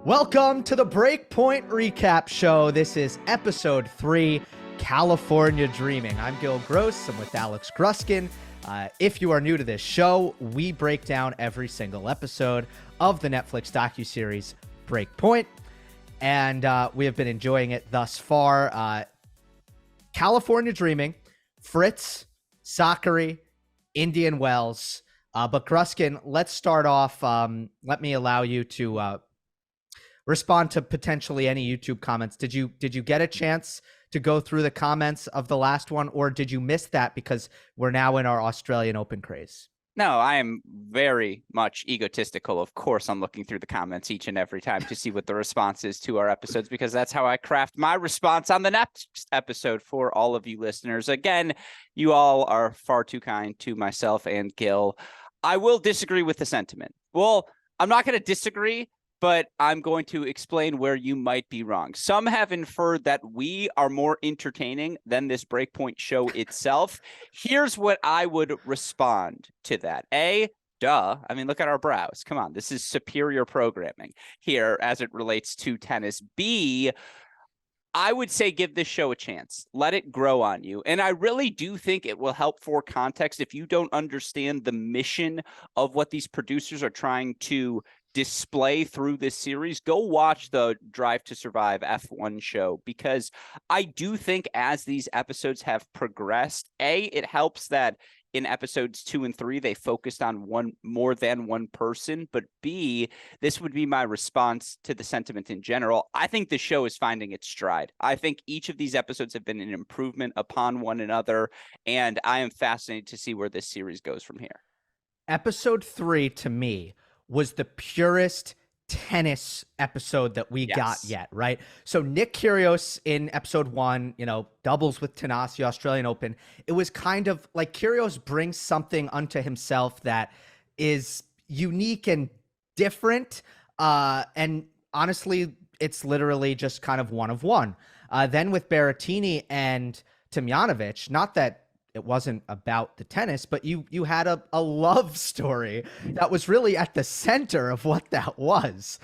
Welcome to the Breakpoint Recap Show. This is episode 3, California Dreaming. I'm Gill Gross. I'm with Alex Gruskin. If you are new to this show, we break down every single episode of the Netflix Docu-Series Breakpoint, and we have been enjoying it thus far. California Dreaming, Fritz, Sakkari, Indian Wells. But Gruskin, let's start off. Let me allow you to respond to potentially any YouTube comments. Did you get a chance to go through the comments of the last one, or did you miss that because we're now in our Australian Open craze? No, I am very much egotistical. Of course, I'm looking through the comments each and every time to see what the response is to our episodes, because that's how I craft my response on the next episode for all of you listeners. Again, you all are far too kind to myself and Gil. I will disagree with the sentiment. Well, I'm not going to disagree, but I'm going to explain where you might be wrong. Some have inferred that we are more entertaining than this Breakpoint show itself. Here's what I would respond to that. Duh. I mean, look at our brows. Come on. This is superior programming here as it relates to tennis. B, I would say give this show a chance. Let it grow on you. And I really do think it will help for context if you don't understand the mission of what these producers are trying to display through this series. Go watch the Drive to Survive F1 show, because I do think as these episodes have progressed, it helps that in episodes 2 and 3, they focused on more than one person. But B, this would be my response to the sentiment in general. I think the show is finding its stride. I think each of these episodes have been an improvement upon one another, and I am fascinated to see where this series goes from here. Episode 3, to me, was the purest tennis episode that we got yet, right? So Nick Kyrgios in episode 1, doubles with Tanasi, Australian Open. It was kind of like Kyrgios brings something unto himself that is unique and different. And honestly, it's literally just kind of one of one. Then with Berrettini and Tomljanovic, not that it wasn't about the tennis, but you had a love story that was really at the center of what that was.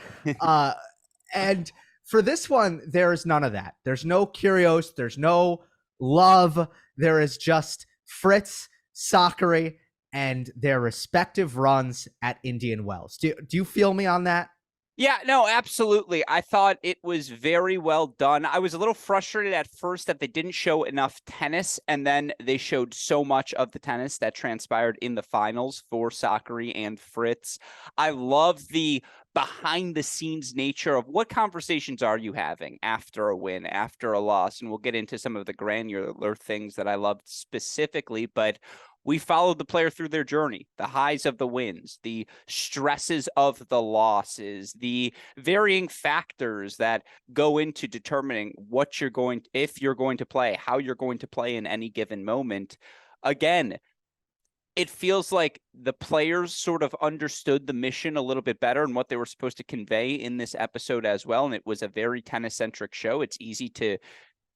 And for this one, there is none of that. There's no Kyrgios. There's no love. There is just Fritz, Sakkari, and their respective runs at Indian Wells. Do you feel me on that? Yeah, no, absolutely. I thought it was very well done. I was a little frustrated at first that they didn't show enough tennis, and then they showed so much of the tennis that transpired in the finals for Sakkari and Fritz. I love the behind-the-scenes nature of what conversations are you having after a win, after a loss, and we'll get into some of the granular things that I loved specifically, but we followed the player through their journey, the highs of the wins, the stresses of the losses, the varying factors that go into determining if you're going to play, how you're going to play in any given moment. Again, it feels like the players sort of understood the mission a little bit better and what they were supposed to convey in this episode as well. And it was a very tennis-centric show. It's easy to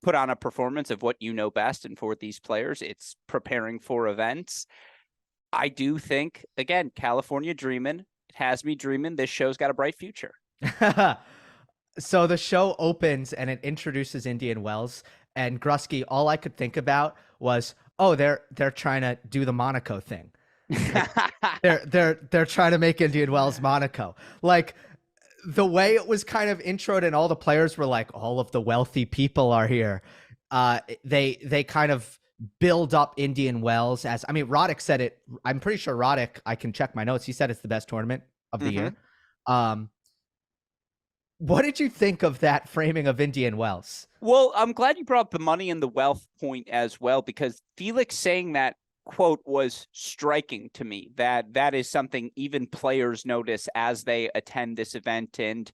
put on a performance of what you know best, and for these players, it's preparing for events. I do think, again, California Dreamin', it has me dreaming. This show's got a bright future. So the show opens and it introduces Indian Wells, and Grusky, all I could think about was, they're trying to do the Monaco thing. Like, they're trying to make Indian Wells Monaco. Like, the way it was kind of introed and all the players were like, all of the wealthy people are here. They kind of build up Indian Wells as, Roddick said it. I'm pretty sure Roddick, I can check my notes. He said it's the best tournament of the year. What did you think of that framing of Indian Wells? Well, I'm glad you brought up the money and the wealth point as well, because Felix saying that quote was striking to me. That is something even players notice as they attend this event. And,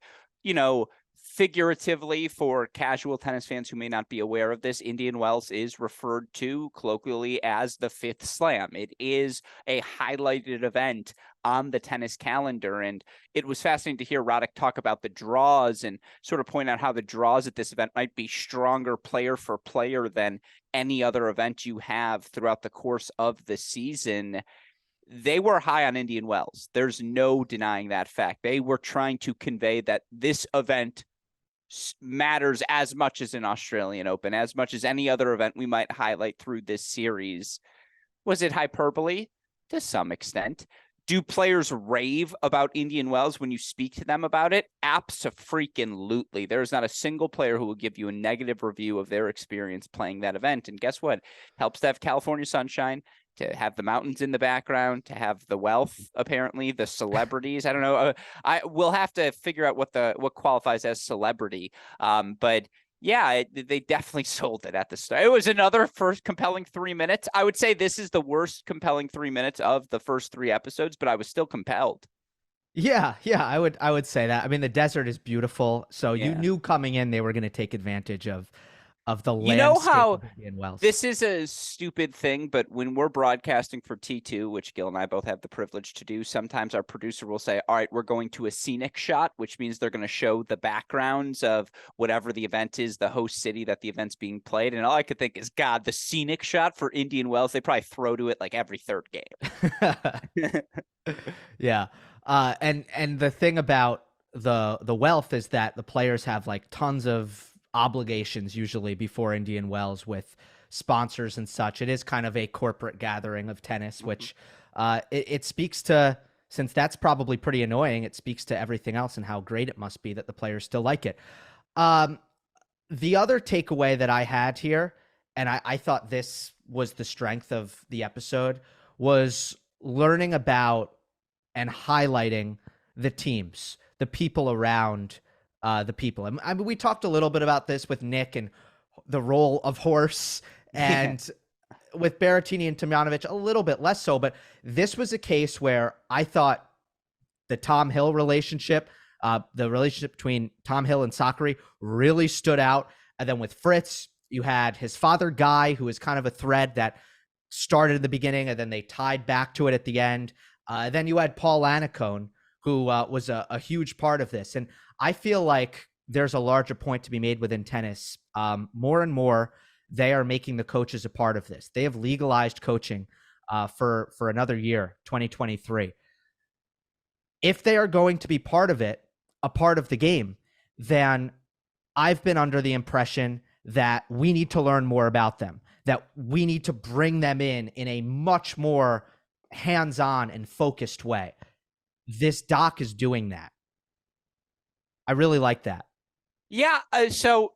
figuratively, for casual tennis fans who may not be aware of this, Indian Wells is referred to colloquially as the fifth slam. It is a highlighted event on the tennis calendar. And it was fascinating to hear Roddick talk about the draws and sort of point out how the draws at this event might be stronger player for player than any other event you have throughout the course of the season. they were high on Indian Wells. There's no denying that fact. They were trying to convey that this event matters as much as an Australian Open, as much as any other event we might highlight through this series. Was it hyperbole? To some extent. Do players rave about Indian Wells when you speak to them about it? Abso-freaking-lutely. There's not a single player who will give you a negative review of their experience playing that event. And guess what? Helps to have California sunshine, to have the mountains in the background, to have the wealth, apparently, the celebrities. I don't know. I will have to figure out what qualifies as celebrity. But yeah, they definitely sold it at the start. It was another first compelling 3 minutes. I would say this is the worst compelling 3 minutes of the first 3 episodes, but I was still compelled. Yeah, I would say that. I mean, the desert is beautiful, so you Yeah. knew coming in they were going to take advantage of the You know landscape how of Indian Wells. this is a stupid thing, but when we're broadcasting for T2, which Gill and I both have the privilege to do, sometimes our producer will say, all right, we're going to a scenic shot, which means they're going to show the backgrounds of whatever the event is, the host city that the event's being played. And all I could think is, God, the scenic shot for Indian Wells, they probably throw to it like every third game. Yeah. And the thing about the wealth is that the players have like tons of obligations usually before Indian Wells with sponsors and such. It is kind of a corporate gathering of tennis, which it speaks to, since that's probably pretty annoying, it speaks to everything else and how great it must be that the players still like it. The other takeaway that I had here, and I thought this was the strength of the episode, was learning about and highlighting the teams, the people around the people. I mean, we talked a little bit about this with Nick and the role of horse, and with Berrettini and Tomljanovic a little bit less so, but this was a case where I thought the Tom Hill relationship, the relationship between Tom Hill and Sakkari really stood out. And then with Fritz, you had his father, Guy, who is kind of a thread that started in the beginning and then they tied back to it at the end. Then you had Paul Annacone, who was a huge part of this. And I feel like there's a larger point to be made within tennis. More and more, they are making the coaches a part of this. They have legalized coaching for another year, 2023. If they are going to be part of it, a part of the game, then I've been under the impression that we need to learn more about them, that we need to bring them in a much more hands-on and focused way. This doc is doing that. I really like that. Yeah. So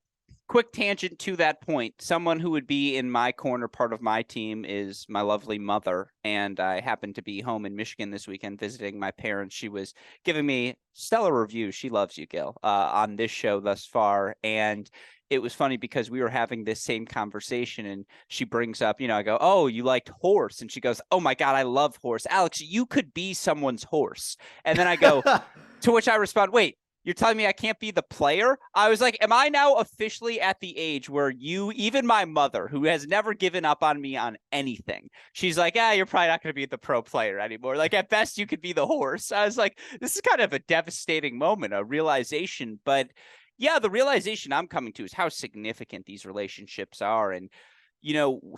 quick tangent to that point. Someone who would be in my corner, part of my team, is my lovely mother. And I happened to be home in Michigan this weekend visiting my parents. She was giving me stellar reviews. She loves you, Gil, on this show thus far. And it was funny because we were having this same conversation and she brings up, I go, oh, you liked horse. And she goes, oh my God, I love horse. Alex, you could be someone's horse. And then I go, to which I respond, wait, you're telling me I can't be the player? I was like, am I now officially at the age where you, even my mother, who has never given up on me on anything, she's like, you're probably not going to be the pro player anymore. Like, at best, you could be the horse. I was like, this is kind of a devastating moment, a realization. But yeah, the realization I'm coming to is how significant these relationships are. And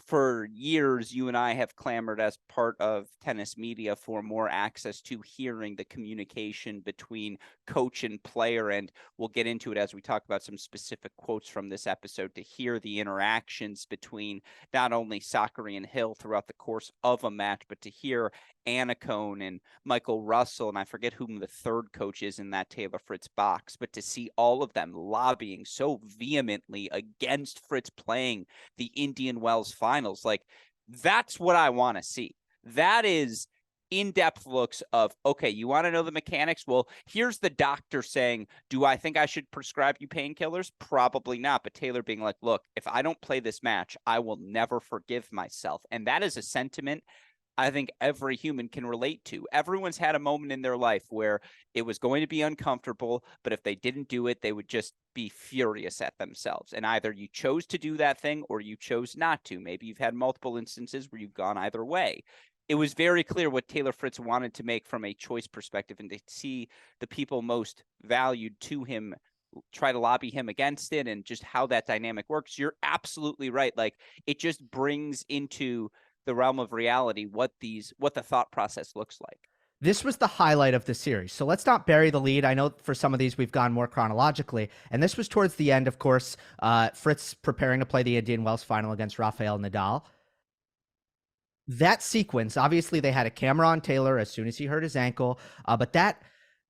for years, you and I have clamored as part of tennis media for more access to hearing the communication between coach and player. And we'll get into it as we talk about some specific quotes from this episode, to hear the interactions between not only Sakkari and Hill throughout the course of a match, but to hear Annacone and Michael Russell, and I forget whom the third coach is in that Taylor Fritz box, but to see all of them lobbying so vehemently against Fritz playing the Indian Wells finals, like, that's what I want to see. That is in-depth looks of, okay, you want to know the mechanics? Well, here's the doctor saying, do I think I should prescribe you painkillers? Probably not. But Taylor being like, look, if I don't play this match, I will never forgive myself. And that is a sentiment I think every human can relate to. Everyone's had a moment in their life where it was going to be uncomfortable, but if they didn't do it, they would just be furious at themselves. And either you chose to do that thing or you chose not to. Maybe you've had multiple instances where you've gone either way. It was very clear what Taylor Fritz wanted to make from a choice perspective, and to see the people most valued to him try to lobby him against it, and just how that dynamic works. You're absolutely right. Like, it just brings into the realm of reality what the thought process looks like. This was the highlight of the series. So let's not bury the lead. I know for some of these we've gone more chronologically. And this was towards the end, of course. Fritz preparing to play the Indian Wells final against Rafael Nadal. That sequence, obviously they had a camera on Taylor as soon as he hurt his ankle. But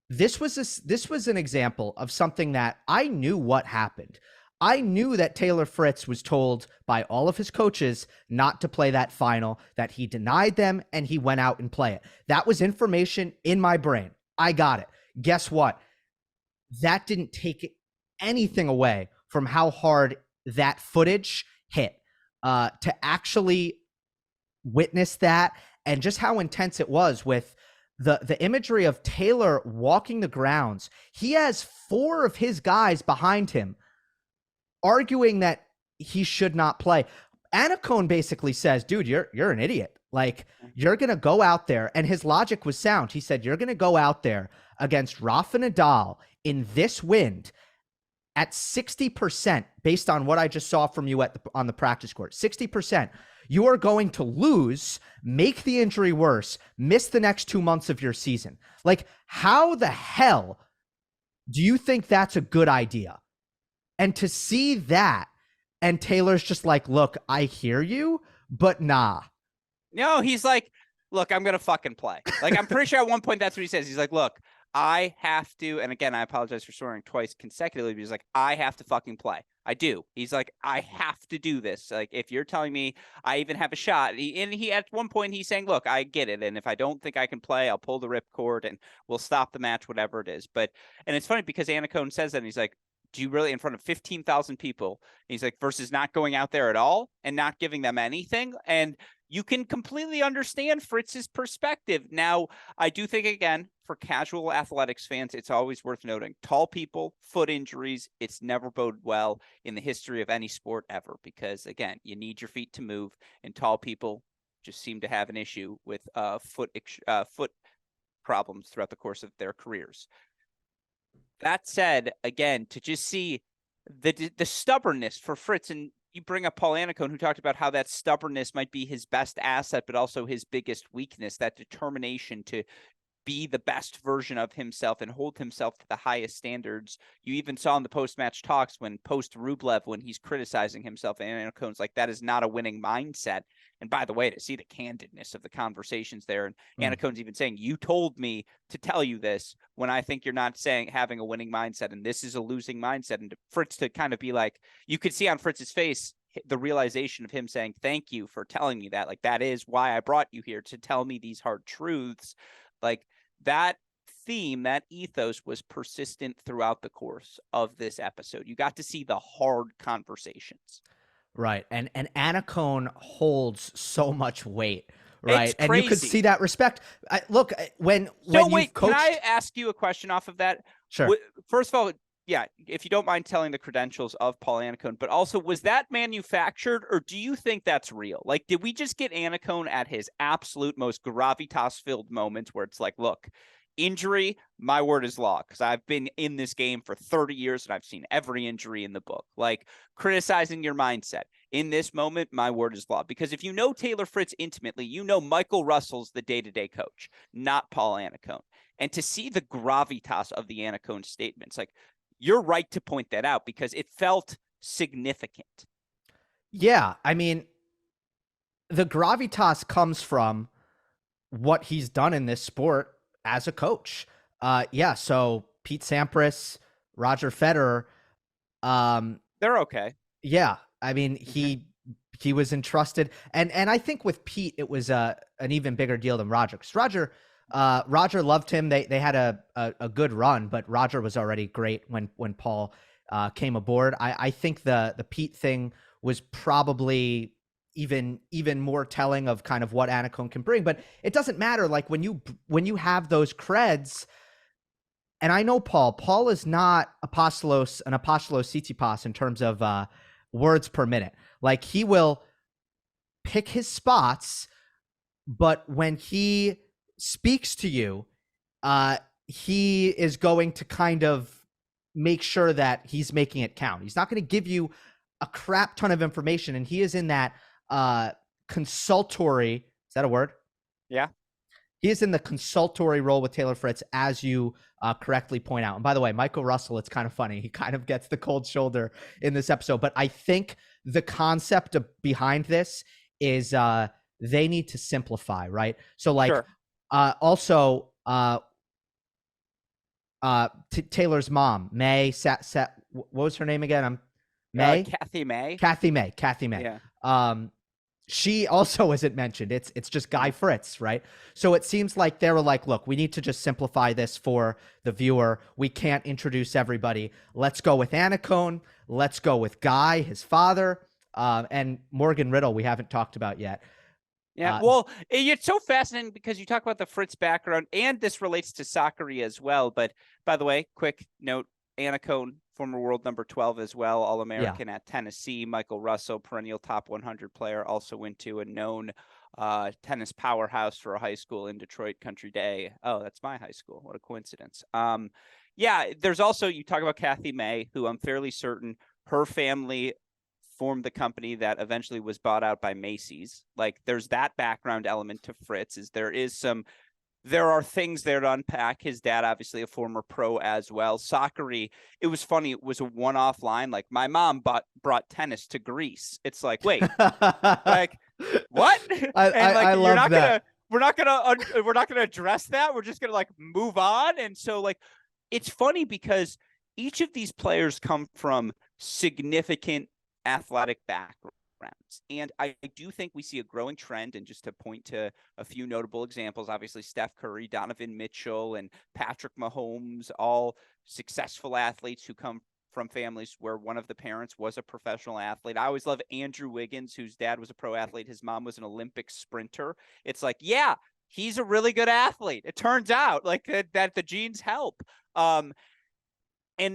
this was an example of something that I knew what happened. I knew that Taylor Fritz was told by all of his coaches not to play that final, that he denied them and he went out and play it. That was information in my brain. I got it. Guess what? That didn't take anything away from how hard that footage hit. To actually witness that and just how intense it was with the imagery of Taylor walking the grounds. He has 4 of his guys behind him arguing that he should not play. Anacone basically says, dude, you're an idiot. Like, you're going to go out there. And his logic was sound. He said, you're going to go out there against Rafa Nadal in this wind at 60%, based on what I just saw from you on the practice court. 60%. You are going to lose, make the injury worse, miss the next 2 months of your season. Like, how the hell do you think that's a good idea? And to see that, and Taylor's just like, look, I hear you, but nah. No, he's like, look, I'm going to fucking play. Like, I'm pretty sure at one point that's what he says. He's like, look, I have to, and again, I apologize for swearing twice consecutively, but he's like, I have to fucking play. I do. He's like, I have to do this. Like, if you're telling me I even have a shot, and he at one point he's saying, look, I get it. And if I don't think I can play, I'll pull the ripcord and we'll stop the match, whatever it is. But, and it's funny because Anacone says that and he's like, do you really, in front of 15,000 people? He's like, versus not going out there at all and not giving them anything. And you can completely understand Fritz's perspective. Now, I do think, again, for casual athletics fans, it's always worth noting tall people, foot injuries, it's never boded well in the history of any sport ever, because again, you need your feet to move, and tall people just seem to have an issue with foot problems throughout the course of their careers. That said, again, to just see the stubbornness for Fritz, and you bring up Paul Anacone, who talked about how that stubbornness might be his best asset, but also his biggest weakness, that determination to be the best version of himself and hold himself to the highest standards. You even saw in the post-match talks when post-Rublev, when he's criticizing himself, and Anacone's like, that is not a winning mindset. And by the way, to see the candidness of the conversations there, and Anacone's even saying, you told me to tell you this when I think you're not having a winning mindset, and this is a losing mindset. And Fritz to kind of be like, you could see on Fritz's face the realization of him saying, thank you for telling me that. Like, that is why I brought you here, to tell me these hard truths. Like, that theme, that ethos was persistent throughout the course of this episode. You got to see the hard conversations. Right. And Anacone holds so much weight, right? It's and crazy. You could see that respect. Look, when wait, coached... can I ask you a question off of that? Sure. First of all, yeah, if you don't mind telling the credentials of Paul Anacone, but also, was that manufactured, or do you think that's real? Like, did we just get Anacone at his absolute most gravitas-filled moments where it's like, look, injury, my word is law, because I've been in this game for 30 years and I've seen every injury in the book. Like, criticizing your mindset. In this moment, my word is law. Because if you know Taylor Fritz intimately, you know Michael Russell's the day-to-day coach, not Paul Anacone. And to see the gravitas of the Anacone statements, like, you're right to point that out because it felt significant. Yeah, I mean, the gravitas comes from what he's done in this sport as a coach. Yeah, so Pete Sampras, Roger Federer, they're okay. Yeah, I mean, he was entrusted, and I think with Pete it was an even bigger deal than Roger, because Roger loved him. They had a good run, but Roger was already great when Paul came aboard. I think the Pete thing was probably even more telling of kind of what Anacone can bring, but it doesn't matter. Like, when you have those creds, and I know Paul is not an Apostolos Tsitsipas in terms of words per minute. Like, he will pick his spots, but when he speaks to you, he is going to kind of make sure that he's making it count. He's not going to give you a crap ton of information, and he is in that consultory, is that a word? Yeah. He is in the consultory role with Taylor Fritz, as you correctly point out. And by the way, Michael Russell, it's kind of funny. He kind of gets the cold shoulder in this episode. But I think the concept behind this is they need to simplify, right? So, like, Sure. also, Taylor's mom, May, what was her name again? May? Kathy May. Kathy May. Kathy May. Yeah. She also isn't mentioned. It's just Guy Fritz, right? So it seems like they were like, look, we need to just simplify this for the viewer. We can't introduce everybody. Let's go with Anacone. Let's go with Guy, his father, and Morgan Riddle we haven't talked about yet. Yeah, well, it's so fascinating because you talk about the Fritz background, and this relates to Sakkari as well. But by the way, quick note, Anacone, former world number 12 as well, All-American at Tennessee. Michael Russell, perennial top 100 player, also went to a known tennis powerhouse for a high school in Detroit, Country Day. Oh, that's my high school. What a coincidence. Yeah, there's also, you talk about Kathy May, who I'm fairly certain her family formed the company that eventually was bought out by Macy's. Like, there's that background element to Fritz. There are things there to unpack. His dad, obviously a former pro as well. Sakkari, it was funny. It was a one-off line. Like, my mom brought tennis to Greece. It's like, wait, like, what? I love that. We're not gonna address that. We're just gonna like move on. And so, like, it's funny because each of these players come from significant athletic backgrounds. And I do think we see a growing trend, and just to point to a few notable examples, obviously Steph Curry, Donovan Mitchell, and Patrick Mahomes, all successful athletes who come from families where one of the parents was a professional athlete. I always love Andrew Wiggins, whose dad was a pro athlete. His mom was an Olympic sprinter. It's like, yeah, he's a really good athlete. It turns out like that the genes help. And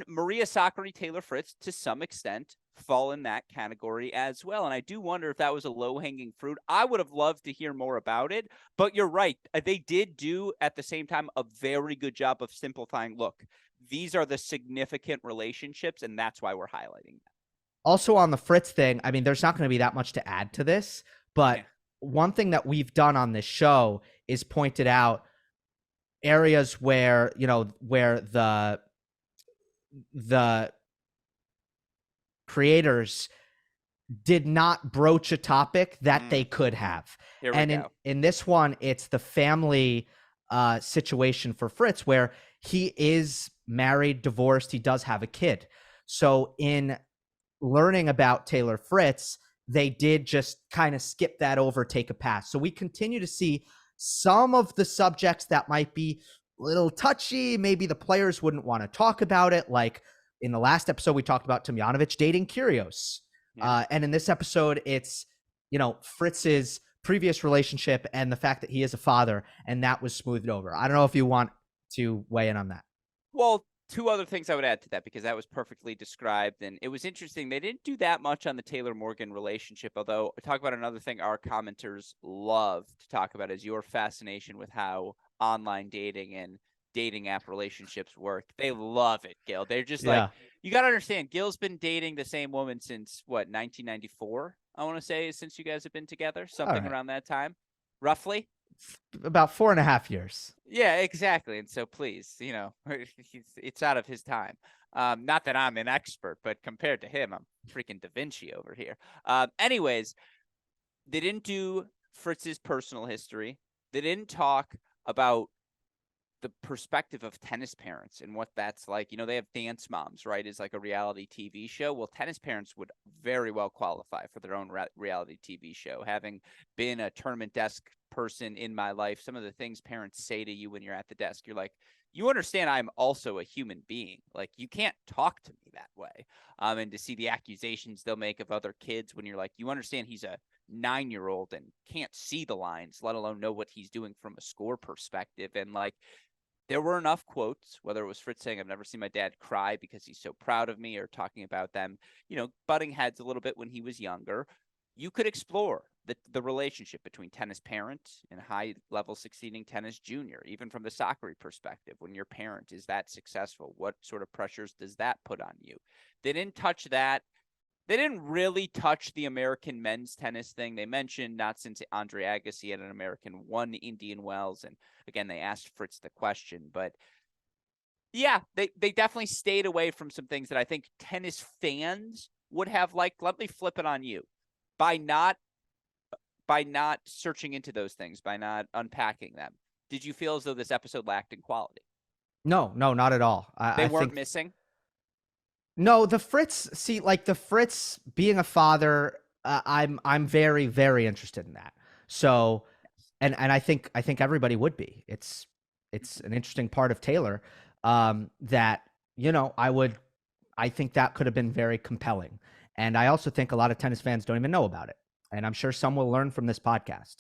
Maria Sakkari, Taylor Fritz, to some extent, fall in that category as well. And I do wonder if that was a low-hanging fruit. I would have loved to hear more about it, but you're right. They did do, at the same time, a very good job of simplifying. Look, these are the significant relationships, and that's why we're highlighting them. Also on the Fritz thing, I mean, there's not going to be that much to add to this, but one thing that we've done on this show is pointed out areas where, where the creators did not broach a topic that they could have. And in this one, it's the family situation for Fritz, where he is married, divorced, he does have a kid. So in learning about Taylor Fritz, they did just kind of skip that over, take a pass. So we continue to see some of the subjects that might be a little touchy. Maybe the players wouldn't want to talk about it. Like in the last episode, we talked about Tomljanovic dating Kyrgios. And in this episode, it's, Fritz's previous relationship and the fact that he is a father, and that was smoothed over. I don't know if you want to weigh in on that. Well, two other things I would add to that, because that was perfectly described. And it was interesting. They didn't do that much on the Taylor Morgan relationship, although talk about another thing our commenters love to talk about is your fascination with how online dating and dating app relationships work. They love it, Gill. They're just like, you got to understand, Gill's been dating the same woman since 1994, I want to say, since you guys have been together, something around that time, roughly. About 4.5 years. Yeah, exactly. And so please, it's out of his time. Not that I'm an expert, but compared to him, I'm freaking Da Vinci over here. Anyways, they didn't do Fritz's personal history. They didn't talk about the perspective of tennis parents and what that's like. They have Dance Moms, right? Is like a reality TV show. Well, tennis parents would very well qualify for their own reality TV show. Having been a tournament desk person in my life, some of the things parents say to you when you're at the desk, you're like, you understand I'm also a human being. Like, you can't talk to me that way. And to see the accusations they'll make of other kids when you're like, you understand he's a 9-year-old and can't see the lines, let alone know what he's doing from a score perspective. And like, there were enough quotes, whether it was Fritz saying, I've never seen my dad cry because he's so proud of me, or talking about them, butting heads a little bit when he was younger. You could explore the relationship between tennis parent and high-level succeeding tennis junior, even from the Sakkari perspective. When your parent is that successful, what sort of pressures does that put on you? They didn't touch that. They didn't really touch the American men's tennis thing. They mentioned not since Andre Agassi had an American won Indian Wells. And again, they asked Fritz the question. But yeah, they definitely stayed away from some things that I think tennis fans would have liked. Let me flip it on you. By not searching into those things, by not unpacking them, did you feel as though this episode lacked in quality? No, not at all. They I weren't think missing? no, the Fritz, see, like the Fritz being a father, I'm very, very interested in that. So, and I think everybody would be. It's an interesting part of Taylor, that, you know, I think that could have been very compelling. And I also think a lot of tennis fans don't even know about it. And I'm sure some will learn from this podcast.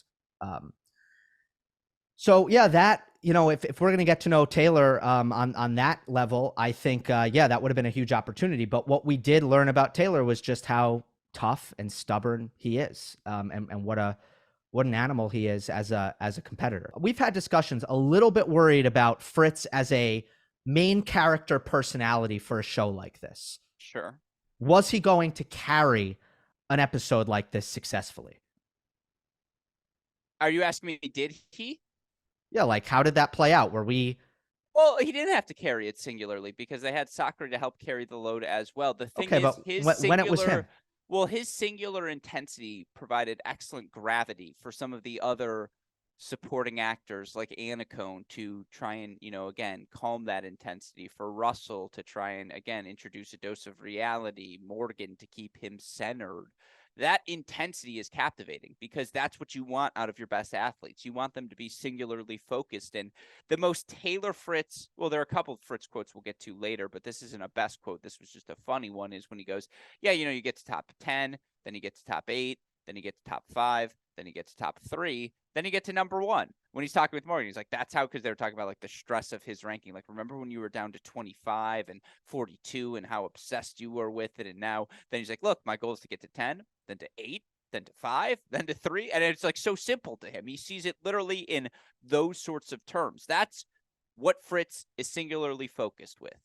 So yeah, that, you know, if we're going to get to know Taylor on that level, I think, yeah, that would have been a huge opportunity. But what we did learn about Taylor was just how tough and stubborn he is, and what an animal he is as a competitor. We've had discussions a little bit worried about Fritz as a main character personality for a show like this. Sure. Was he going to carry an episode like this successfully? Are you asking me, did he? Yeah, like how did that play out? Were we... Well, he didn't have to carry it singularly because they had Sakkari to help carry the load as well. The thing is, when it was him, well, his singular intensity provided excellent gravity for some of the other supporting actors like Anacone to try and, you know, again, calm that intensity, for Russell to try and, again, introduce a dose of reality, Morgan to keep him centered. That intensity is captivating because that's what you want out of your best athletes. You want them to be singularly focused. And the most Taylor Fritz, well, there are a couple of Fritz quotes we'll get to later, but this isn't a best quote. This was just a funny one, is when he goes, yeah, you know, you get to top 10, then you get to top 8, then you get to top 5, then you get to top 3, then you get to number 1. When he's talking with Morgan, he's like, that's how, because they were talking about like the stress of his ranking. Like, remember when you were down to 25 and 42 and how obsessed you were with it? And now, then he's like, look, my goal is to get to 10, then to 8, then to 5, then to 3. And it's like so simple to him. He sees it literally in those sorts of terms. That's what Fritz is singularly focused with.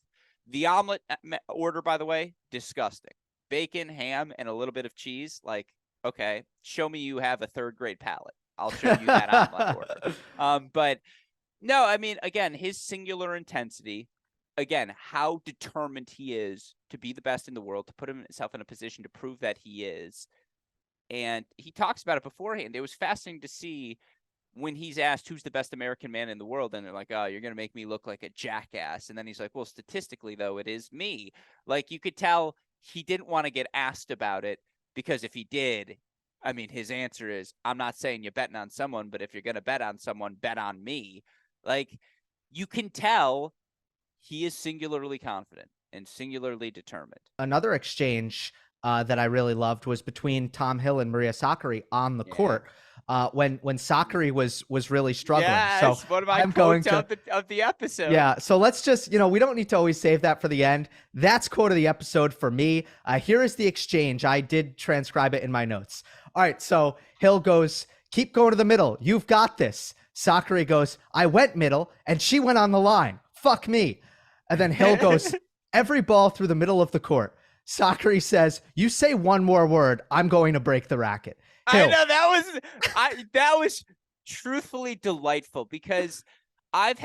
The omelet order, by the way, disgusting. Bacon, ham, and a little bit of cheese. Like, okay, show me you have a third grade palate. I'll show you that omelet order. But no, I mean, again, his singular intensity, again, how determined he is to be the best in the world, to put himself in a position to prove that he is. And he talks about it beforehand. It was fascinating to see when he's asked who's the best American man in the world, and they're like, oh, you're going to make me look like a jackass. And then he's like, well, statistically, though, it is me. Like, you could tell he didn't want to get asked about it, because if he did, I mean, his answer is, I'm not saying you're betting on someone, but if you're going to bet on someone, bet on me. Like, you can tell he is singularly confident and singularly determined. Another exchange that I really loved was between Tom Hill and Maria Sakkari on the court, when Sakkari was really struggling. Yes, so one of my quotes of the episode. Yeah, so let's just, you know, we don't need to always save that for the end. That's quote of the episode for me. Here is the exchange. I did transcribe it in my notes. All right, so Hill goes, keep going to the middle. You've got this. Sakkari goes, I went middle, and she went on the line. Fuck me. And then Hill goes, every ball through the middle of the court. Sakkari says, you say one more word, I'm going to break the racket. Hill. I know, that was truthfully delightful, because I've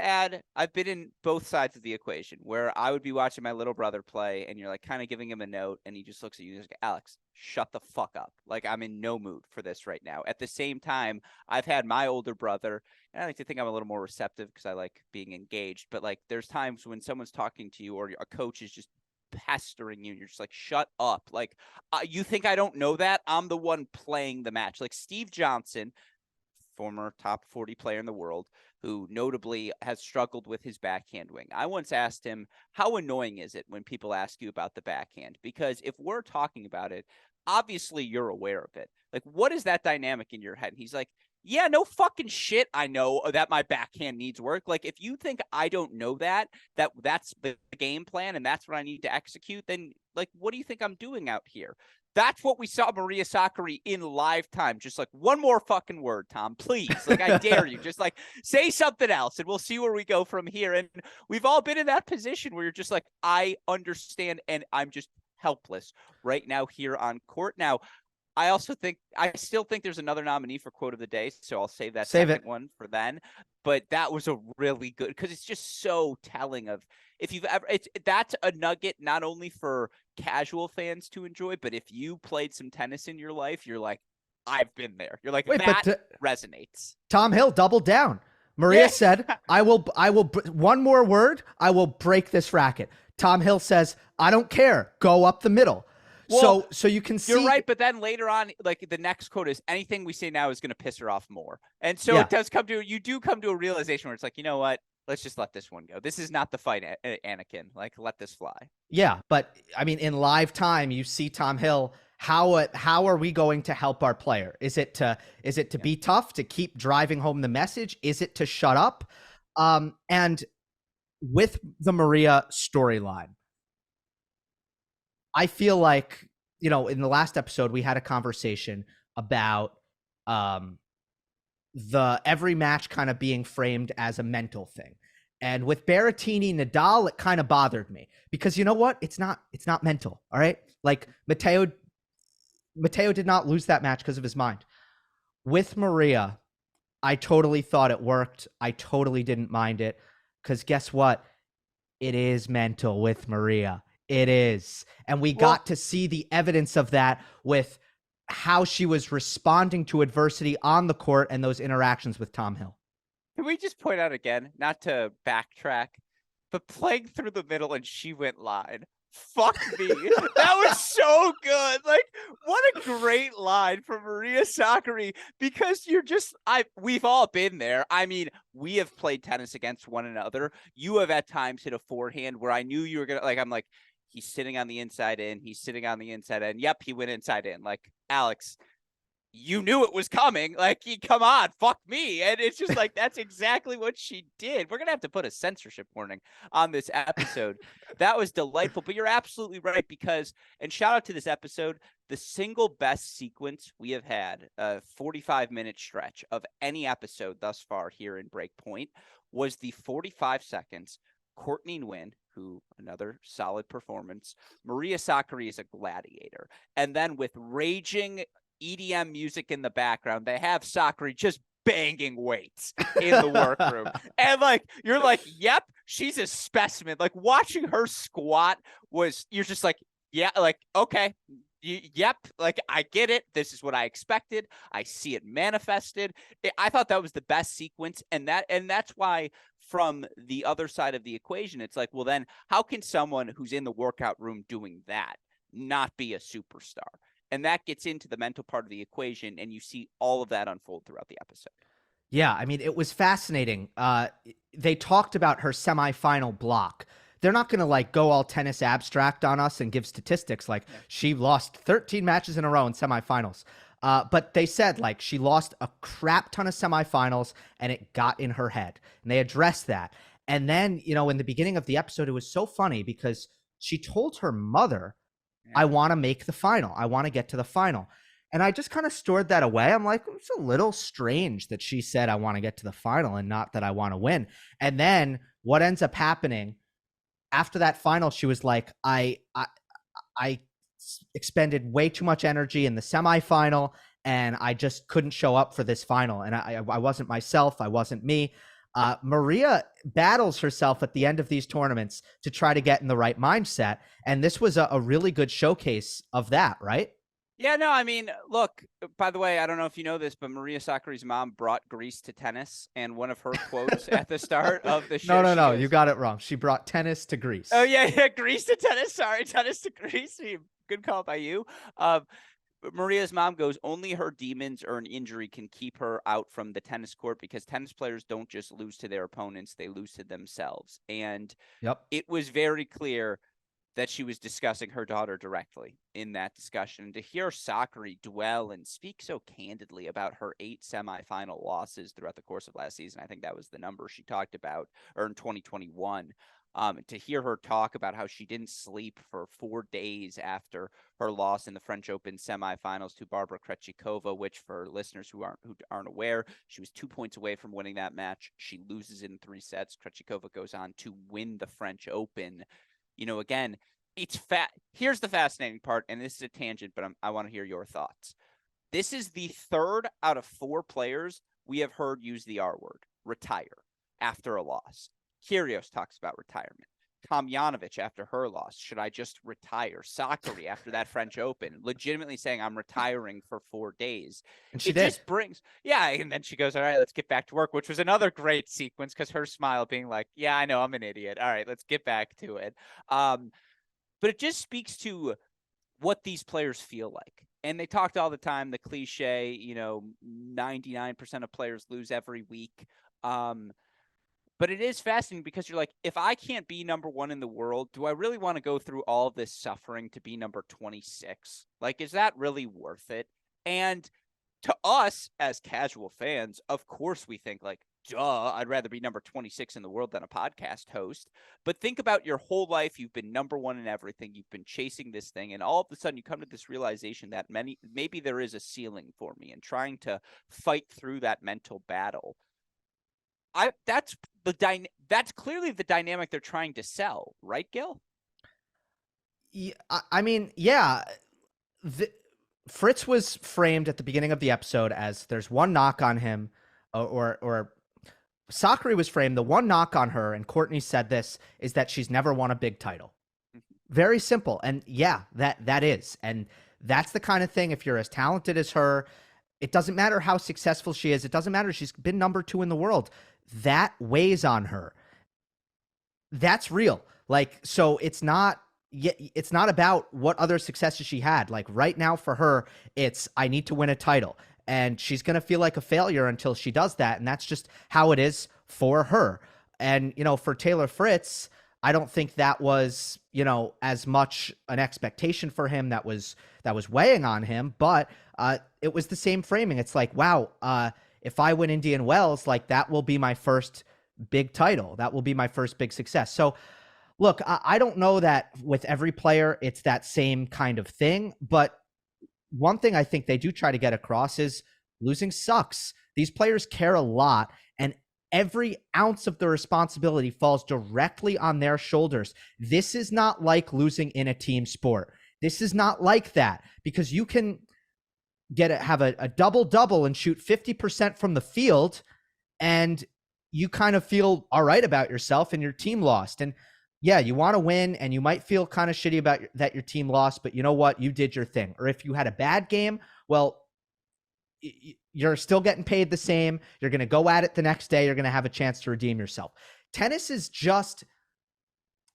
been in both sides of the equation, where I would be watching my little brother play and you're like kind of giving him a note and he just looks at you and he's like, Alex, shut the fuck up. Like, I'm in no mood for this right now. At the same time, I've had my older brother, and I like to think I'm a little more receptive because I like being engaged, but like there's times when someone's talking to you or a coach is just pestering you and you're just like, shut up. Like, you think I don't know that? I'm the one playing the match. Like Steve Johnson, former top 40 player in the world, who notably has struggled with his backhand wing. I once asked him, how annoying is it when people ask you about the backhand? Because if we're talking about it, obviously you're aware of it. Like, what is that dynamic in your head? And he's like, yeah, no fucking shit. I know that my backhand needs work. Like, if you think I don't know that's the game plan and that's what I need to execute, then like, what do you think I'm doing out here? That's what we saw Maria Sakkari in live time. Just like, one more fucking word, Tom, please. Like, I dare you. Just like, say something else and we'll see where we go from here. And we've all been in that position where you're just like, I understand and I'm just helpless right now here on court. Now, I still think there's another nominee for quote of the day, so I'll save that Save it. second one for then. But that was a really good, because it's just so telling of, if you've ever, that's a nugget not only for casual fans to enjoy, but if you played some tennis in your life, you're like, I've been there. You're like, Wait, that but resonates. Tom Hill doubled down. Maria said, I will, one more word, I will break this racket. Tom Hill says, I don't care. Go up the middle. Well, so you can see. You're right, but then later on, like the next quote is, anything we say now is going to piss her off more. And so Yeah. you do come to a realization where it's like, you know what? Let's just let this one go. This is not the fight, Anakin. Like, let this fly. Yeah, but I mean, in live time, you see Tom Hill. How are we going to help our player? Is it to be tough, to keep driving home the message? Is it to shut up? And with the Maria storyline, I feel like, you know, in the last episode, we had a conversation about the every match kind of being framed as a mental thing. And with Berrettini Nadal, it kind of bothered me because, you know what? It's not mental. All right. Like Matteo did not lose that match because of his mind. With Maria, I totally thought it worked. I totally didn't mind it because guess what? It is mental with Maria. It is. And we got to see the evidence of that with how she was responding to adversity on the court and those interactions with Tom Hill. Can we just point out again, not to backtrack, but playing through the middle and she went line. Fuck me. That was so good. Like, what a great line from Maria Sakkari, because we've all been there. I mean, we have played tennis against one another. You have at times hit a forehand where I knew you were going to, like, I'm like, he's sitting on the inside in. He's sitting on the inside in. Yep, he went inside in. Like, Alex, you knew it was coming. Like, come on, fuck me. And it's just like, that's exactly what she did. We're going to have to put a censorship warning on this episode. That was delightful. But you're absolutely right, because, and shout out to this episode, the single best sequence we have had, a 45-minute stretch of any episode thus far here in Breakpoint, was the 45 seconds Courtney Nguyen, who, another solid performance. Maria Sakkari is a gladiator. And then with raging EDM music in the background, they have Sakkari just banging weights in the workroom. And like, you're like, yep, she's a specimen. Like, watching her squat you're just like, yeah, like, okay, yep, like, I get it. This is what I expected. I see it manifested. I thought that was the best sequence. And that's why, from the other side of the equation, it's like, well, then how can someone who's in the workout room doing that not be a superstar? And that gets into the mental part of the equation, and you see all of that unfold throughout the episode. Yeah, I mean, it was fascinating. They talked about her semifinal block. They're not going to like go all tennis abstract on us and give statistics like she lost 13 matches in a row in semifinals. But they said like she lost a crap ton of semifinals and it got in her head. And they addressed that. And then, you know, in the beginning of the episode, it was so funny because she told her mother, I want to make the final. I want to get to the final. And I just kind of stored that away. I'm like, it's a little strange that she said, I want to get to the final and not that I want to win. And then what ends up happening after that final, she was like, I expended way too much energy in the semifinal and I just couldn't show up for this final. And I wasn't myself. I wasn't me. Maria battles herself at the end of these tournaments to try to get in the right mindset. And this was a really good showcase of that, right? Yeah, no, I mean, look, by the way, I don't know if you know this, but Maria Sakkari's mom brought Greece to tennis. And one of her quotes at the start of the show. No, you got it wrong. She brought tennis to Greece. Oh, yeah, Greece to tennis. Sorry, tennis to Greece. Good call by you. Maria's mom goes, only her demons or an injury can keep her out from the tennis court, because tennis players don't just lose to their opponents, they lose to themselves. And it was very clear that she was discussing her daughter directly in that discussion. And to hear Sakkari dwell and speak so candidly about her 8 semifinal losses throughout the course of last season, I think that was the number she talked about, or in 2021. To hear her talk about how she didn't sleep for 4 days after her loss in the French Open semifinals to Barbara Krejcikova, which, for listeners who aren't aware, she was 2 points away from winning that match. She loses in 3 sets. Krejcikova goes on to win the French Open. You know, again, it's fat. Here's the fascinating part, and this is a tangent, but I want to hear your thoughts. This is the third out of 4 players we have heard use the R word, retire, after a loss. Kyrgios talks about retirement. Tomljanovic after her loss, should I just retire? Sakkari after that French Open, legitimately saying I'm retiring for 4 days. And she It did. just brings, yeah, and then she goes, all right, let's get back to work, which was another great sequence because her smile being like, yeah, I know I'm an idiot. All right, let's get back to it. But it just speaks to what these players feel like. And they talked all the time, the cliche, 99% of players lose every week. But it is fascinating because you're like, if I can't be number 1 in the world, do I really want to go through all of this suffering to be number 26? Like, is that really worth it? And to us as casual fans, of course we think like, duh, I'd rather be number 26 in the world than a podcast host. But think about your whole life. You've been number 1 in everything. You've been chasing this thing. And all of a sudden you come to this realization that maybe there is a ceiling for me, and trying to fight through that mental battle. That's clearly the dynamic they're trying to sell, right, Gill? Yeah, I mean, yeah. Fritz was framed at the beginning of the episode as there's one knock on him, or Sakkari was framed. The one knock on her, and Courtney said this, is that she's never won a big title. Very simple. And yeah, that is. And that's the kind of thing, if you're as talented as her, it doesn't matter how successful she is. It doesn't matter. She's been number 2 in the world. That weighs on her. That's real. Like, so it's not about what other successes she had. Like right now for her, it's, I need to win a title. And she's going to feel like a failure until she does that. And that's just how it is for her. And, for Taylor Fritz, I don't think that was, as much an expectation for him that was weighing on him, but it was the same framing. It's like, wow, if I win Indian Wells, like that will be my first big title. That will be my first big success. So look, I don't know that with every player it's that same kind of thing, but one thing I think they do try to get across is losing sucks. These players care a lot, and every ounce of the responsibility falls directly on their shoulders. This is not like losing in a team sport. This is not like that, because you can have a double-double and shoot 50% from the field, and you kind of feel all right about yourself, and your team lost. And yeah, you want to win, and you might feel kind of shitty about that your team lost, but you know what? You did your thing. Or if you had a bad game, well, you're still getting paid the same. You're going to go at it the next day. You're going to have a chance to redeem yourself. Tennis is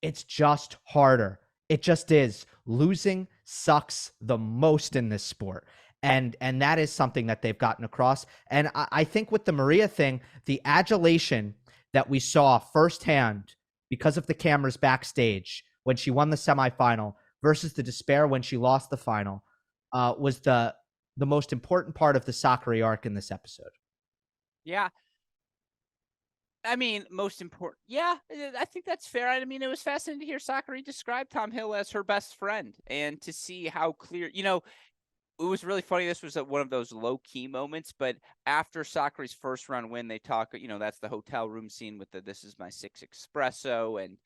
it's just harder. It just is. Losing sucks the most in this sport. And that is something that they've gotten across. And I think with the Maria thing, the adulation that we saw firsthand because of the cameras backstage when she won the semifinal versus the despair when she lost the final was the most important part of the Sakkari arc in this episode. Yeah. I mean, most important. Yeah, I think that's fair. I mean, it was fascinating to hear Sakkari describe Tom Hill as her best friend, and to see how clear, it was really funny. This was one of those low key moments, but after Sakkari's first round win, they talk, that's the hotel room scene with this is my 6 espresso. And,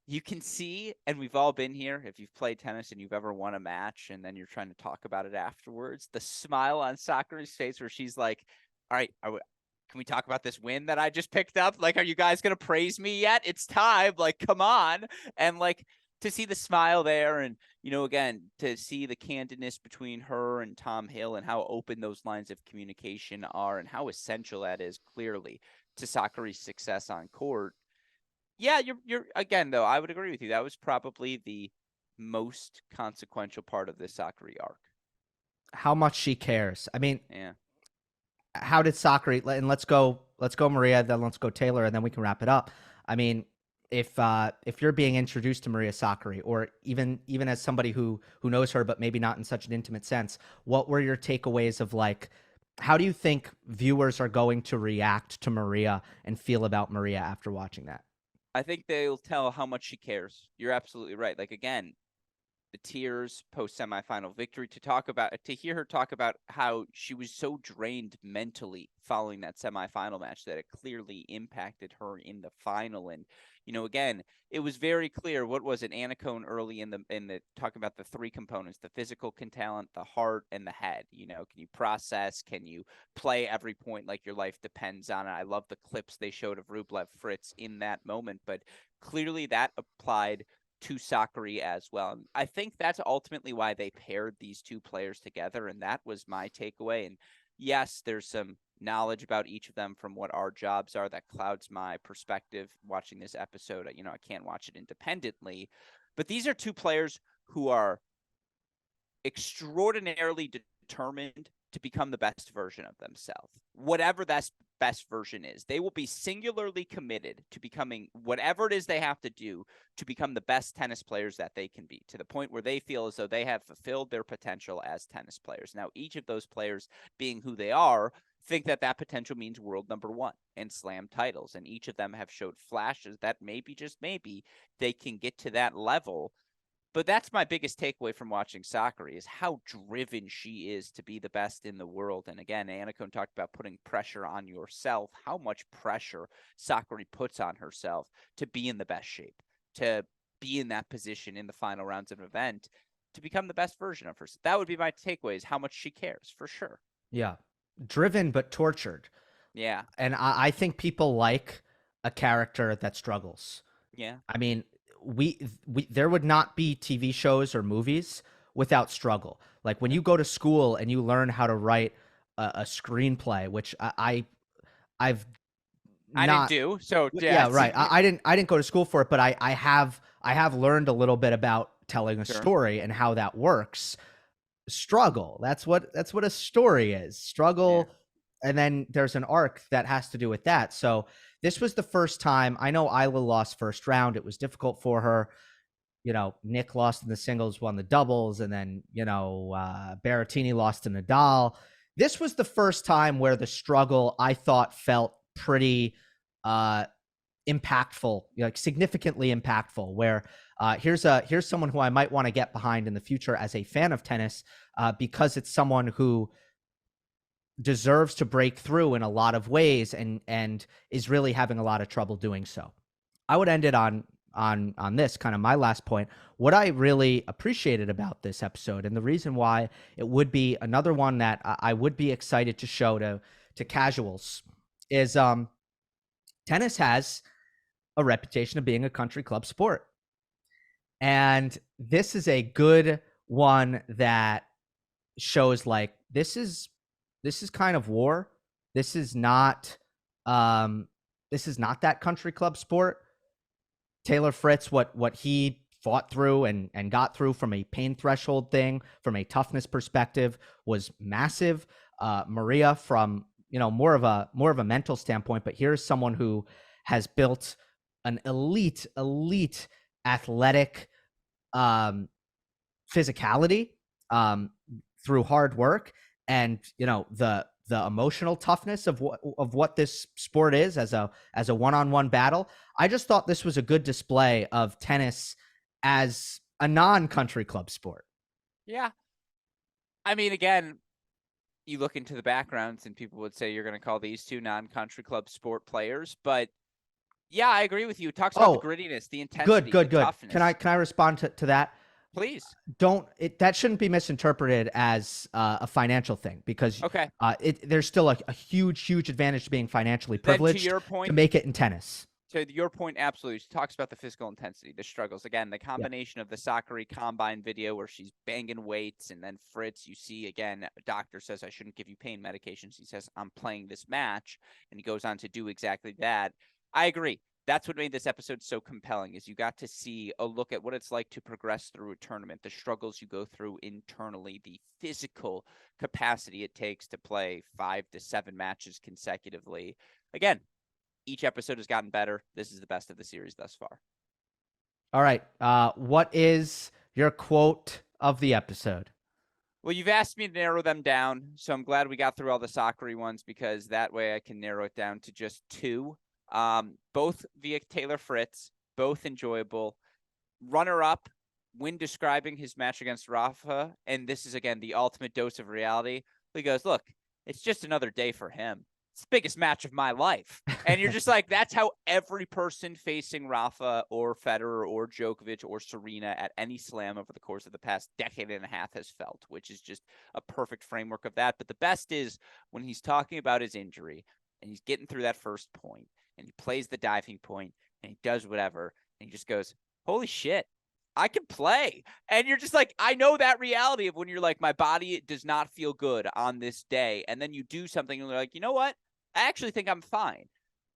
you can see, and we've all been here, if you've played tennis and you've ever won a match and then you're trying to talk about it afterwards, the smile on Sakkari's face where she's like, all right, can we talk about this win that I just picked up? Like, are you guys going to praise me yet? It's time. Like, come on. And like, to see the smile there, and, again, to see the candidness between her and Tom Hill and how open those lines of communication are and how essential that is clearly to Sakkari's success on court. Yeah, you're again, though, I would agree with you. That was probably the most consequential part of this Sakkari arc. How much she cares. I mean, yeah. How did Sakkari, and let's go Maria, then let's go Taylor, and then we can wrap it up. I mean, if you're being introduced to Maria Sakkari, or even as somebody who knows her but maybe not in such an intimate sense, what were your takeaways of, like, how do you think viewers are going to react to Maria and feel about Maria after watching that? I think they'll tell how much she cares. You're absolutely right. Like, again, the tears post semifinal victory, to hear her talk about how she was so drained mentally following that semifinal match that it clearly impacted her in the final. And, again, it was very clear. What was it? Anna Cohn early in the talking about the three components: the physical talent, the heart, and the head. Can you process? Can you play every point like your life depends on it? I love the clips they showed of Rublev Fritz in that moment, but clearly that applied to Sakkari as well. And I think that's ultimately why they paired these two players together, and that was my takeaway. And yes, there's some knowledge about each of them from what our jobs are that clouds my perspective watching this episode. I can't watch it independently, but these are two players who are extraordinarily determined to become the best version of themselves. Whatever that best version is, they will be singularly committed to becoming whatever it is they have to do to become the best tennis players that they can be, to the point where they feel as though they have fulfilled their potential as tennis players. Now, each of those players, being who they are, think that potential means world number one and slam titles. And each of them have showed flashes that maybe, just maybe, they can get to that level. But that's my biggest takeaway from watching Sakkari, is how driven she is to be the best in the world. And again, Anna Cohn talked about putting pressure on yourself, how much pressure Sakkari puts on herself to be in the best shape, to be in that position in the final rounds of an event, to become the best version of herself. That would be my takeaway, is how much she cares, for sure. Yeah. Driven but tortured. Yeah. And I think people like a character that struggles. Yeah. I mean, we there would not be TV shows or movies without struggle. Like when you go to school and you learn how to write a screenplay, which I've I didn't not do so. yeah, right. I didn't go to school for it, but I have learned a little bit about telling a Sure. story and how that works. Struggle. That's what a story is. Struggle. Yeah. And then there's an arc that has to do with that. So this was the first time. I know Isla lost first round. It was difficult for her. Nick lost in the singles, won the doubles, and then, Berrettini lost to Nadal. This was the first time where the struggle, I thought, felt pretty impactful, like significantly impactful, where here's someone who I might want to get behind in the future as a fan of tennis, because it's someone who deserves to break through in a lot of ways and is really having a lot of trouble doing so. I would end it on this kind of my last point. What I really appreciated about this episode, and the reason why it would be another one that I would be excited to show to casuals, is tennis has a reputation of being a country club sport. And this is a good one that shows like this is kind of war. This is not that country club sport. Taylor Fritz, what he fought through and got through from a pain threshold thing, from a toughness perspective, was massive. Maria, from more of a mental standpoint, but here's someone who has built an elite athletic physicality through hard work, and the emotional toughness of what this sport is as a one-on-one battle. I just thought this was a good display of tennis as a non-country club sport. Yeah. I mean, again, you look into the backgrounds and people would say you're going to call these two non-country club sport players, but yeah, I agree with you. It talks about the grittiness, the intensity, good. toughness. Can I respond to that? Please. That shouldn't be misinterpreted as a financial thing, because there's still a huge advantage to being financially privileged to your point, to make it in tennis. To your point, absolutely. She talks about the physical intensity, the struggles. Again, the combination of the Sakkari combine video where she's banging weights, and then Fritz, you see, again, a doctor says, I shouldn't give you pain medications. He says, I'm playing this match, and he goes on to do exactly that. I agree. That's what made this episode so compelling, is you got to see a look at what it's like to progress through a tournament, the struggles you go through internally, the physical capacity it takes to play 5 to 7 matches consecutively. Again, each episode has gotten better. This is the best of the series thus far. All right. What is your quote of the episode? Well, you've asked me to narrow them down, so I'm glad we got through all the Sakkari ones, because that way I can narrow it down to just 2. Both via Taylor Fritz, both enjoyable. Runner-up, when describing his match against Rafa, and this is, again, the ultimate dose of reality, he goes, look, it's just another day for him. It's the biggest match of my life. And you're just like, that's how every person facing Rafa or Federer or Djokovic or Serena at any slam over the course of the past decade and a half has felt, which is just a perfect framework of that. But the best is when he's talking about his injury and he's getting through that first point and he plays the diving point and he does whatever. And he just goes, holy shit, I can play. And you're just like, I know that reality of when you're like, my body does not feel good on this day. And then you do something and you're like, you know what? I actually think I'm fine.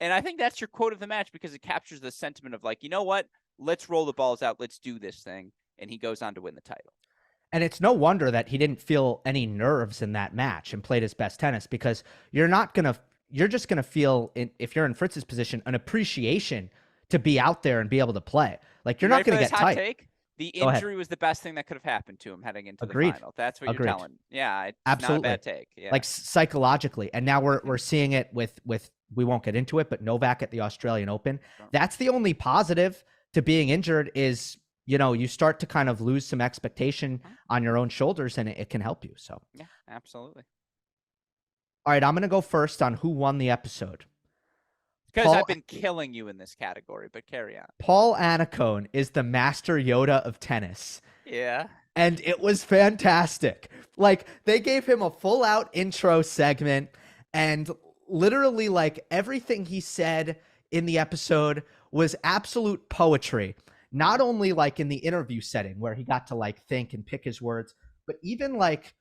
And I think that's your quote of the match because it captures the sentiment of like, you know what? Let's roll the balls out. Let's do this thing. And he goes on to win the title. And it's no wonder that he didn't feel any nerves in that match and played his best tennis, because you're just going to feel, if you're in Fritz's position, an appreciation to be out there and be able to play. Like, you're not going to get tight. Take? The injury was the best thing that could have happened to him heading into the final. That's what you're telling. Yeah, it's absolutely not a bad take. Yeah. Like, psychologically. And now we're seeing it with we won't get into it, but Novak at the Australian Open. Sure. That's the only positive to being injured is, you know, you start to kind of lose some expectation on your own shoulders, and it can help you. So yeah, absolutely. All right, I'm going to go first on who won the episode. Because I've been killing you in this category, but carry on. Paul Annacone is the Master Yoda of tennis. Yeah. And it was fantastic. Like, they gave him a full-out intro segment, and literally, like, everything he said in the episode was absolute poetry. Not only, like, in the interview setting where he got to, like, think and pick his words, but even, like,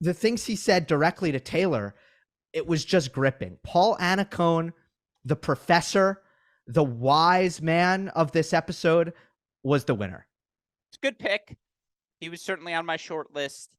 the things he said directly to Taylor, it was just gripping. Paul Annacone, the professor, the wise man of this episode, was the winner. It's a good pick. He was certainly on my short list.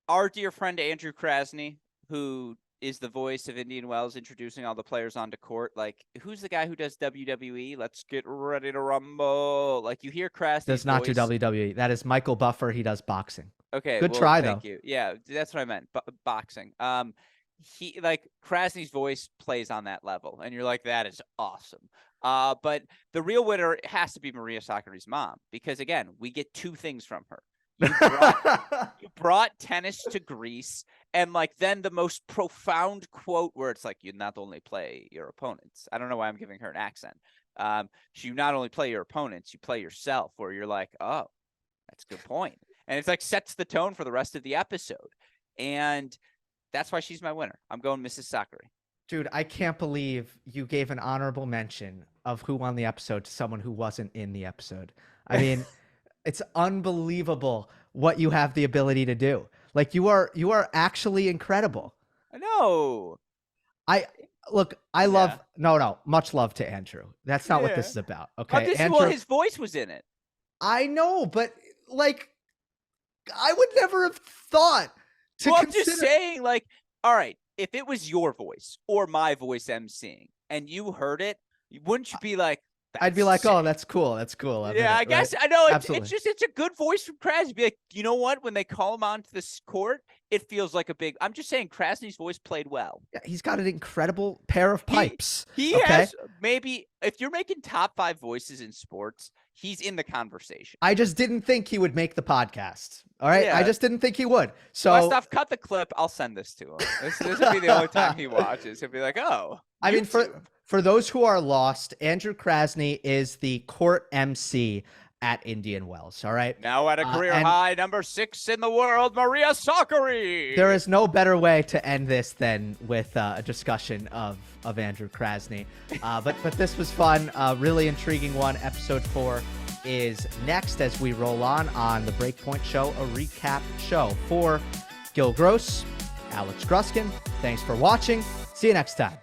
Our dear friend Andrew Krasny, who is the voice of Indian Wells introducing all the players onto court. Like, who's the guy who does WWE? Let's get ready to rumble. Like, you hear Krasny's does not voice. Do WWE. That is Michael Buffer. He does boxing. Okay. Good try, thank though. You. Yeah, that's what I meant. Boxing. He, like, Krasny's voice plays on that level, and you're like, that is awesome. But the real winner has to be Maria Sakkari's mom, because again, we get two things from her. You brought tennis to Greece, and like then the most profound quote where it's like, you not only play your opponents. I don't know why I'm giving her an accent. You not only play your opponents, you play yourself, where you're like, oh, that's a good point. And it's like sets the tone for the rest of the episode. And that's why she's my winner. I'm going Mrs. Sakkari. Dude, I can't believe you gave an honorable mention of who won the episode to someone who wasn't in the episode. I mean, it's unbelievable what you have the ability to do. Like, you are actually incredible. I know. Much love to Andrew. That's not what this is about. Okay. Andrew, his voice was in it. I know, but like, I would never have thought to I'm just saying, like, all right, if it was your voice or my voice emceeing and you heard it, wouldn't you be like, I'd be like, sick. Oh, that's cool. That's cool. I guess. I know. It's a good voice from Krasny. Be like, you know what? When they call him onto this court, it feels like a big. I'm just saying, Krasny's voice played well. Yeah, he's got an incredible pair of pipes. He has maybe, if you're making top 5 voices in sports, he's in the conversation. I just didn't think he would make the podcast. All right. Yeah. I just didn't think he would. So Westhoff, cut the clip. I'll send this to him. This will be the only time he watches. He'll be like, oh. I mean, for those who are lost, Andrew Krasny is the court MC at Indian Wells. All right. Now at a career high, number 6 in the world, Maria Sakkari. There is no better way to end this than with a discussion of Andrew Krasny. But this was fun. Really intriguing one. Episode 4 is next as we roll on the Breakpoint Show, a recap show. For Gill Gross, Alex Gruskin, thanks for watching. See you next time.